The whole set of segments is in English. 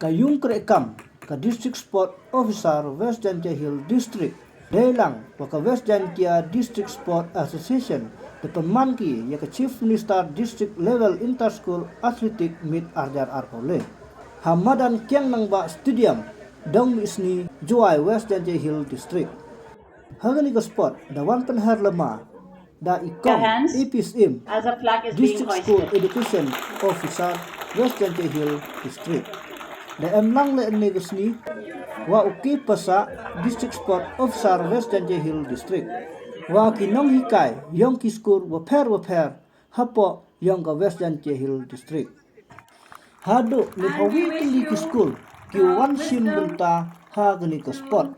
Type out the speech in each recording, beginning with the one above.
Kayung Kerekam, ka District Sport Officer West Jantia Hill District, Delang, waka West Jantia District Sport Association, the pemanki ya ke Chief Minister District Level Interschool Athletic Meet Arjar Arpole. Hamadan Kiang Nangba Stadium, Dong Isni, Juai West Jantia Hill District. Hagani ka sport, da wan penher lema, da ikom APSM, as a flag is District being School hoisted. Education Officer West Jantia Hill District. Da emlang le negasni wa uki pasa District Sport Officer West Jantia Hill District. Wa ki nong hikai yong ki school wa per hapo yong ka West Jantia Hill District. Hado ni hawi ki ki school ki wan sim benta ha gani ka sport.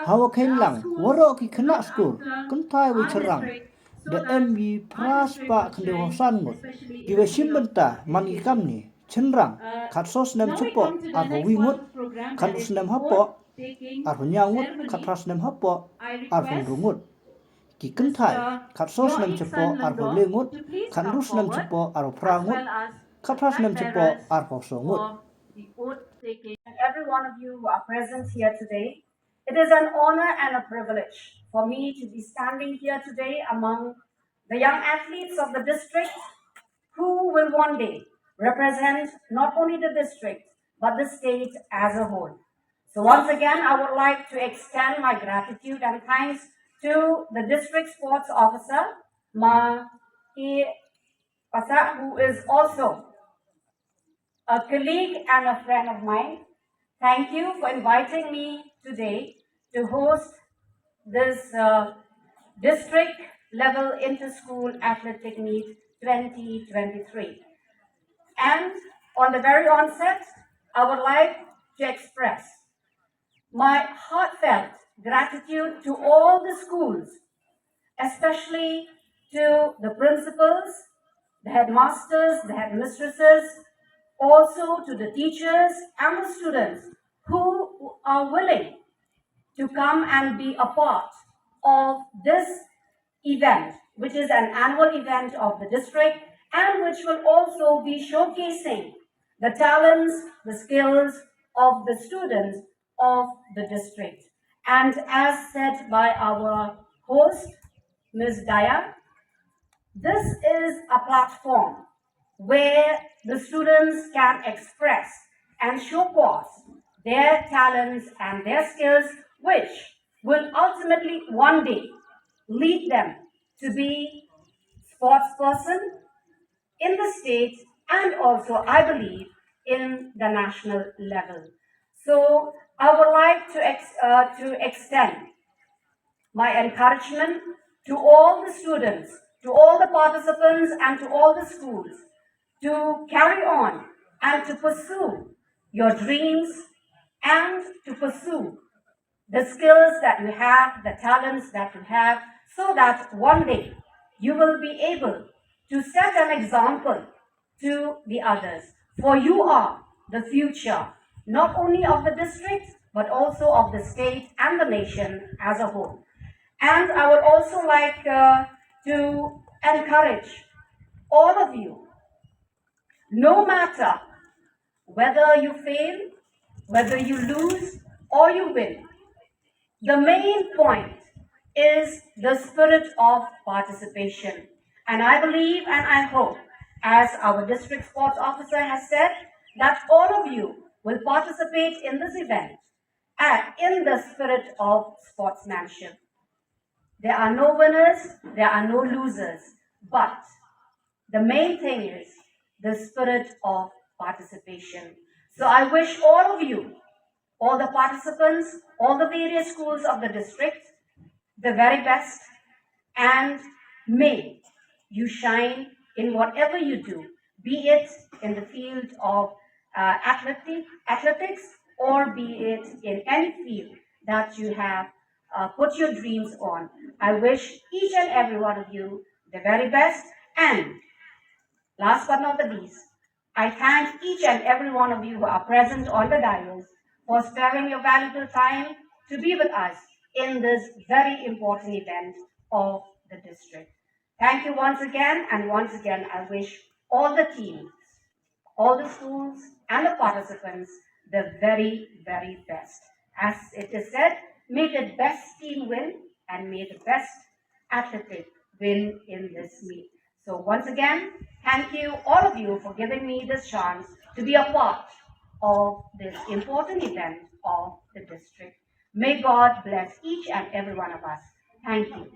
Hawa kain lang waro ki kena school kentai wi cerang. Da MB pras pa kende wasan ngut. Ki wa sim benta mangi kamni cenrang kat sos nem cepo arho wingut kan usnem hapo arho nyangut kat ras nem hapo arho rungut ki kentai kat sos nem cepo arho lengut kan rus nem cepo arho prangut kat ras nem cepo arho songut. Every one of you who are present here today, it is an honor and a privilege for me to be standing here today among the young athletes of the district who will one day represent not only the district but the state as a whole. So once again, I would like to extend my gratitude and thanks to the district sports officer, Ma Ki Pasa, who is also a colleague and a friend of mine. Thank you for inviting me today to host this district level inter-school athletic meet 2023. And on the very onset, I would like to express my heartfelt gratitude to all the schools, especially to the principals, the headmasters, the headmistresses, also to the teachers and the students who are willing to come and be a part of this event, which is an annual event of the district and which will also be showcasing the talents, the skills of the students of the district. And as said by our host, Ms. Daya, this is a platform where the students can express and showcase their talents and their skills, which will ultimately one day lead them to be sports person in the state and also, I believe, in the national level. So I would like to extend my encouragement to all the students, to all the participants, and to all the schools to carry on and to pursue your dreams and to pursue the skills that you have, the talents that you have, so that one day you will be able to set an example to the others. For you are the future, not only of the district, but also of the state and the nation as a whole. And I would also like to encourage all of you, no matter whether you fail, whether you lose, or you win, the main point is the spirit of participation. And I believe and I hope, as our district sports officer has said, that all of you will participate in this event and in the spirit of sportsmanship. There are no winners, there are no losers, but the main thing is the spirit of participation. So I wish all of you, all the participants, all the various schools of the district, the very best, and may you shine in whatever you do, be it in the field of athletics or be it in any field that you have put your dreams on. I wish each and every one of you the very best, and last but not the least, I thank each and every one of you who are present on the dais for sparing your valuable time to be with us in this very important event of the district. Thank you once again, and once again, I wish all the teams all the schools and the participants the very, very best. As it is said, may the best team win and may the best athletic win in this meet. So once again, thank you all of you for giving me this chance to be a part of this important event of the district. May God bless each and every one of us. Thank you.